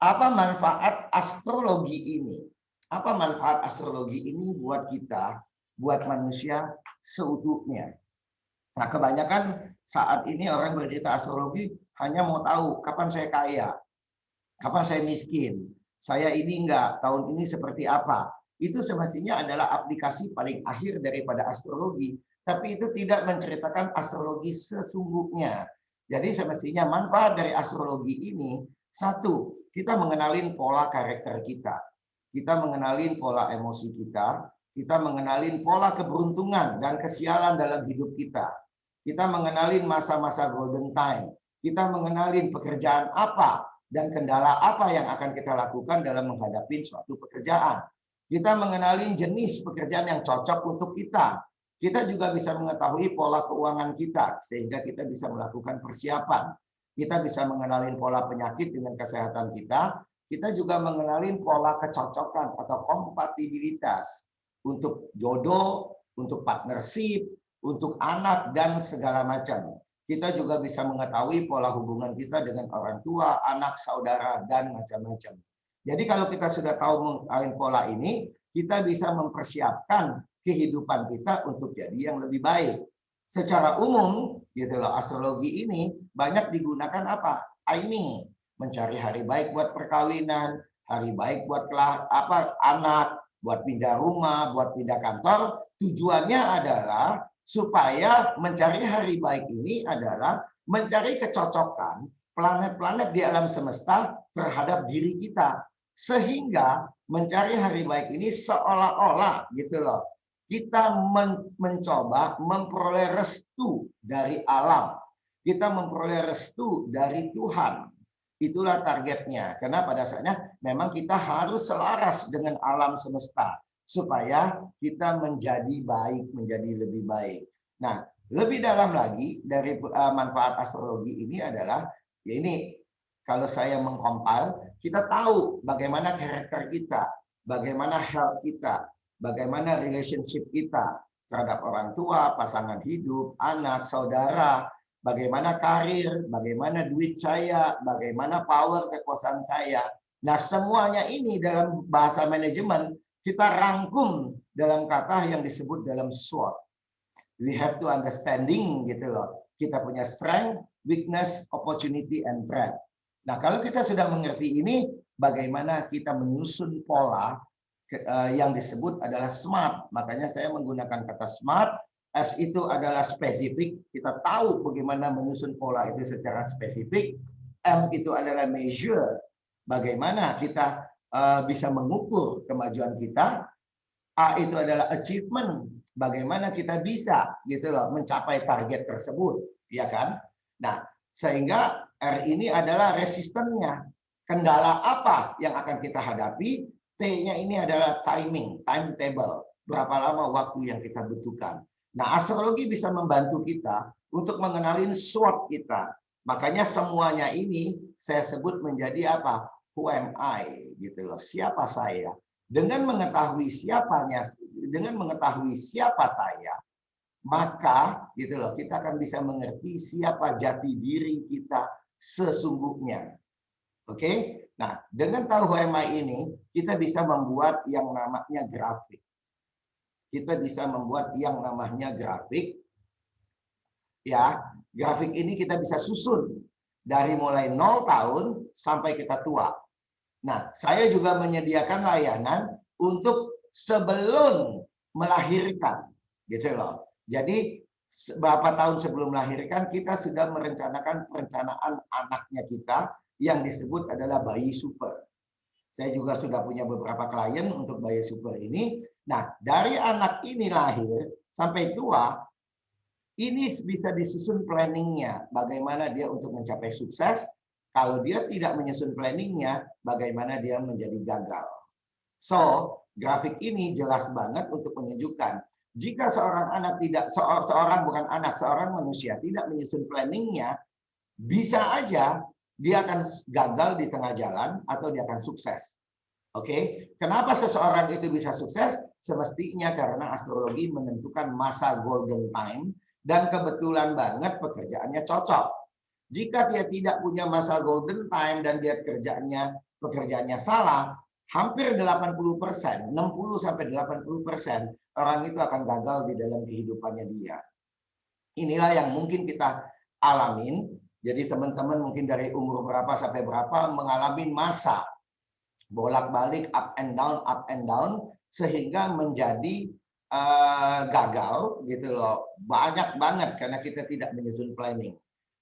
Apa manfaat astrologi ini? Apa manfaat astrologi ini buat kita, buat manusia seutuhnya? Nah, kebanyakan saat ini orang bercerita astrologi hanya mau tahu kapan saya kaya, kapan saya miskin, saya ini enggak, tahun ini seperti apa. Itu semestinya adalah aplikasi paling akhir daripada astrologi. Tapi itu tidak menceritakan astrologi sesungguhnya. Jadi semestinya manfaat dari astrologi ini, satu, kita mengenalin pola karakter kita. Kita mengenalin pola emosi kita mengenalin pola keberuntungan dan kesialan dalam hidup kita. Kita mengenalin masa-masa golden time. Kita mengenalin pekerjaan apa dan kendala apa yang akan kita lakukan dalam menghadapi suatu pekerjaan. Kita mengenalin jenis pekerjaan yang cocok untuk kita. Kita juga bisa mengetahui pola keuangan kita, sehingga kita bisa melakukan persiapan. Kita bisa mengenalin pola penyakit dengan kesehatan kita. Kita juga mengenalin pola kecocokan atau kompatibilitas untuk jodoh, untuk partnership, untuk anak, dan segala macam. Kita juga bisa mengetahui pola hubungan kita dengan orang tua, anak, saudara, dan macam-macam. Jadi kalau kita sudah tahu mengetahui pola ini, kita bisa mempersiapkan kehidupan kita untuk jadi yang lebih baik. Secara umum, gitu loh, astrologi ini banyak digunakan apa? Timing, mencari hari baik buat perkawinan, hari baik buat anak, buat pindah rumah, buat pindah kantor. Tujuannya adalah supaya mencari hari baik ini adalah mencari kecocokan planet-planet di alam semesta terhadap diri kita. Sehingga mencari hari baik ini seolah-olah gitu loh, kita mencoba memperoleh restu dari alam. Kita memperoleh restu dari Tuhan. Itulah targetnya. Karena pada saatnya memang kita harus selaras dengan alam semesta. Supaya kita menjadi baik, menjadi lebih baik. Nah, lebih dalam lagi dari manfaat astrologi ini adalah, ya ini kalau saya mengkompil, kita tahu bagaimana karakter kita, bagaimana health kita, bagaimana relationship kita terhadap orang tua, pasangan hidup, anak, saudara, bagaimana karir, bagaimana duit saya, bagaimana power kekuasaan saya. Nah, semuanya ini dalam bahasa manajemen kita rangkum dalam kata yang disebut dalam SWOT. We have to understanding gitu loh. Kita punya strength, weakness, opportunity, and threat. Nah, kalau kita sudah mengerti ini, bagaimana kita menyusun pola yang disebut adalah SMART. Makanya saya menggunakan kata SMART. S itu adalah spesifik. Kita tahu bagaimana menyusun pola itu secara spesifik. M itu adalah measure. Bagaimana kita bisa mengukur kemajuan kita. A itu adalah achievement. Bagaimana kita bisa gitu loh mencapai target tersebut, ya kan? Nah, sehingga R ini adalah resistennya. Kendala apa yang akan kita hadapi? T-nya ini adalah timing, timetable. Berapa lama waktu yang kita butuhkan. Nah, astrologi bisa membantu kita untuk mengenalin SWOT kita. Makanya semuanya ini saya sebut menjadi apa? Who am I? Gitu loh. Siapa saya? Dengan mengetahui siapa saya, maka gitu loh, kita akan bisa mengerti siapa jati diri kita sesungguhnya. Oke? Nah, dengan tahu HMI ini, kita bisa membuat yang namanya grafik. Kita bisa membuat yang namanya grafik. Ya, grafik ini kita bisa susun dari mulai 0 tahun sampai kita tua. Nah, saya juga menyediakan layanan untuk sebelum melahirkan, gitu loh. Jadi beberapa tahun sebelum melahirkan kita sudah merencanakan perencanaan anaknya kita yang disebut adalah bayi super. Saya juga sudah punya beberapa klien untuk bayi super ini. Nah, dari anak ini lahir sampai tua, ini bisa disusun planningnya, bagaimana dia untuk mencapai sukses. Kalau dia tidak menyusun planningnya, bagaimana dia menjadi gagal. So, grafik ini jelas banget untuk menunjukkan jika seorang manusia tidak menyusun planningnya, bisa aja dia akan gagal di tengah jalan atau dia akan sukses. Oke, kenapa seseorang itu bisa sukses? Semestinya karena astrologi menentukan masa golden time dan kebetulan banget pekerjaannya cocok. Jika dia tidak punya masa golden time dan dia kerjanya pekerjaannya salah, hampir 80%, 60-80% orang itu akan gagal di dalam kehidupannya dia. Inilah yang mungkin kita alamin. Jadi teman-teman mungkin dari umur berapa sampai berapa mengalami masa bolak-balik up and down sehingga menjadi gagal gitu loh. Banyak banget karena kita tidak menyusun planning.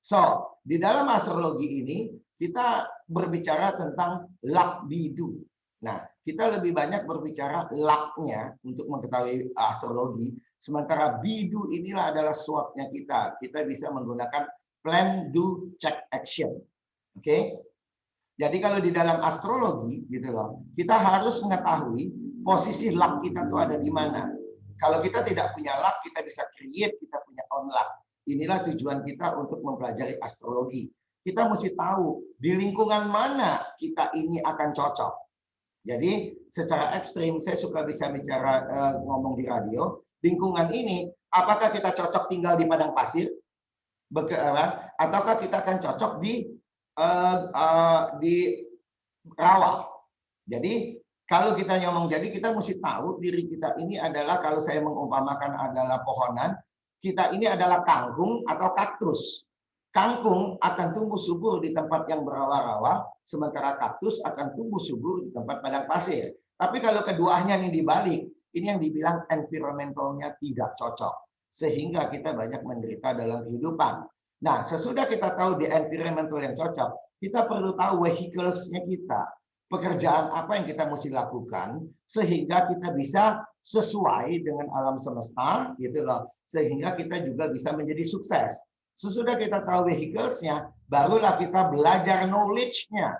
So, di dalam astrologi ini kita berbicara tentang luck bidu. Nah, kita lebih banyak berbicara luck-nya untuk mengetahui astrologi, sementara bidu inilah adalah swot-nya kita. Kita bisa menggunakan plan, do, check, action. Oke? Jadi kalau di dalam astrologi gitu loh, kita harus mengetahui posisi luck kita tuh ada di mana. Kalau kita tidak punya luck, kita bisa create, kita punya own luck. Inilah tujuan kita untuk mempelajari astrologi. Kita mesti tahu di lingkungan mana kita ini akan cocok. Jadi secara ekstrim saya suka bisa bicara ngomong di radio. Lingkungan ini, apakah kita cocok tinggal di padang pasir, ataukah kita akan cocok di rawa. Jadi kalau kita ngomong, jadi kita mesti tahu diri kita ini adalah, kalau saya mengumpamakan adalah pohonan, kita ini adalah kangkung atau kaktus. Kangkung akan tumbuh subur di tempat yang berawa-rawa, sementara kaktus akan tumbuh subur di tempat padang pasir. Tapi kalau keduanya ini dibalik, ini yang dibilang environmentalnya tidak cocok. Sehingga kita banyak menderita dalam kehidupan. Nah, sesudah kita tahu di environmental yang cocok, kita perlu tahu vehicles-nya kita. Pekerjaan apa yang kita mesti lakukan sehingga kita bisa sesuai dengan alam semesta gitu loh. Sehingga kita juga bisa menjadi sukses. Sesudah kita tahu vehicles-nya, barulah kita belajar knowledge-nya.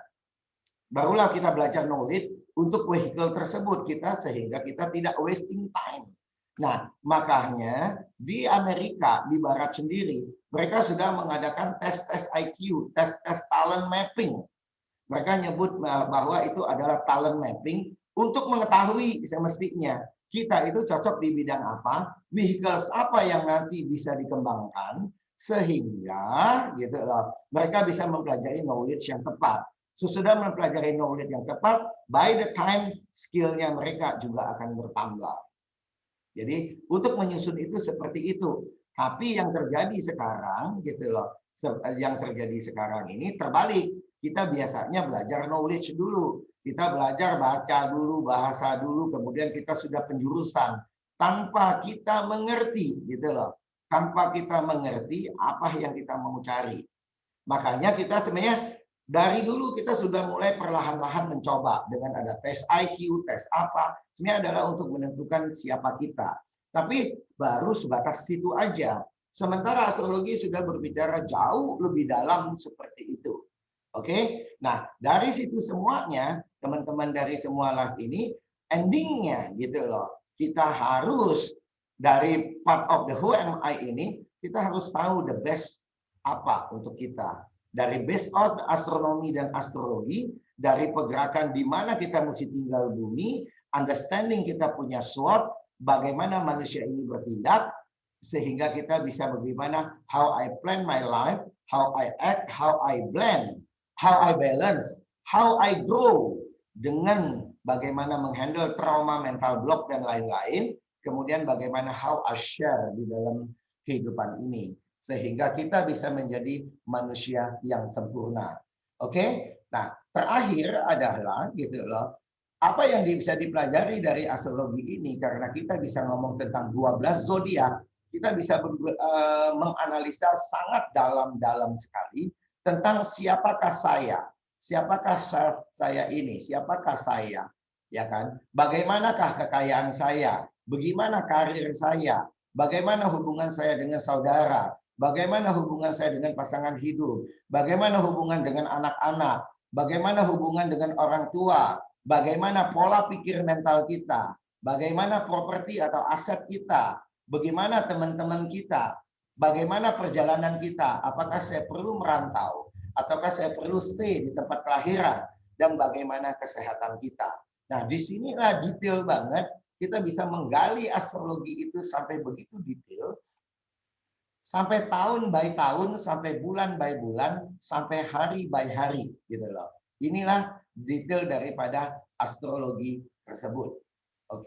Barulah kita belajar knowledge untuk vehicle tersebut kita, sehingga kita tidak wasting time. Nah, makanya di Amerika, di Barat sendiri, mereka sudah mengadakan tes-tes IQ, tes-tes talent mapping. Mereka nyebut bahwa itu adalah talent mapping untuk mengetahui semestinya kita itu cocok di bidang apa, vehicles apa yang nanti bisa dikembangkan, sehingga gitu loh, mereka bisa mempelajari knowledge yang tepat. Sesudah mempelajari knowledge yang tepat, by the time skill-nya mereka juga akan bertambah. Jadi untuk menyusun itu seperti itu. Tapi yang terjadi sekarang gitu loh, yang terjadi sekarang ini terbalik. Kita biasanya belajar knowledge dulu. Kita belajar baca dulu, bahasa dulu, kemudian kita sudah penjurusan tanpa kita mengerti gitu loh. Tanpa kita mengerti apa yang kita mau cari. Makanya kita sebenarnya dari dulu kita sudah mulai perlahan-lahan mencoba dengan ada tes IQ, tes apa. Sebenarnya adalah untuk menentukan siapa kita. Tapi baru sebatas situ aja. Sementara astrologi sudah berbicara jauh lebih dalam seperti itu. Oke? Nah, dari situ semuanya, teman-teman dari semua live ini, endingnya gitu loh. Kita harus dari part of the who am I ini, kita harus tahu the best apa untuk kita. Dari based on astronomi dan astrologi, dari pergerakan di mana kita mesti tinggal bumi, understanding kita punya SWOT, bagaimana manusia ini bertindak, sehingga kita bisa bagaimana how I plan my life, how I act, how I blend, how I balance, how I grow, dengan bagaimana menghandle trauma, mental block, dan lain-lain, kemudian bagaimana how I share di dalam kehidupan ini. Sehingga kita bisa menjadi manusia yang sempurna. Oke? Nah, terakhir adalah gitu loh, apa yang bisa dipelajari dari astrologi ini, karena kita bisa ngomong tentang 12 zodiak, kita bisa menganalisa sangat dalam-dalam sekali tentang siapakah saya, siapakah saya ini, siapakah saya, ya kan? Bagaimanakah kekayaan saya, bagaimana karir saya, bagaimana hubungan saya dengan saudara, bagaimana hubungan saya dengan pasangan hidup, bagaimana hubungan dengan anak-anak, bagaimana hubungan dengan orang tua, bagaimana pola pikir mental kita, bagaimana properti atau aset kita, bagaimana teman-teman kita, bagaimana perjalanan kita, apakah saya perlu merantau, ataukah saya perlu stay di tempat kelahiran, dan bagaimana kesehatan kita. Nah, disinilah detail banget, kita bisa menggali astrologi itu sampai begitu detail, sampai tahun by tahun, sampai bulan by bulan, sampai hari by hari, gitu loh. Inilah detail daripada astrologi tersebut.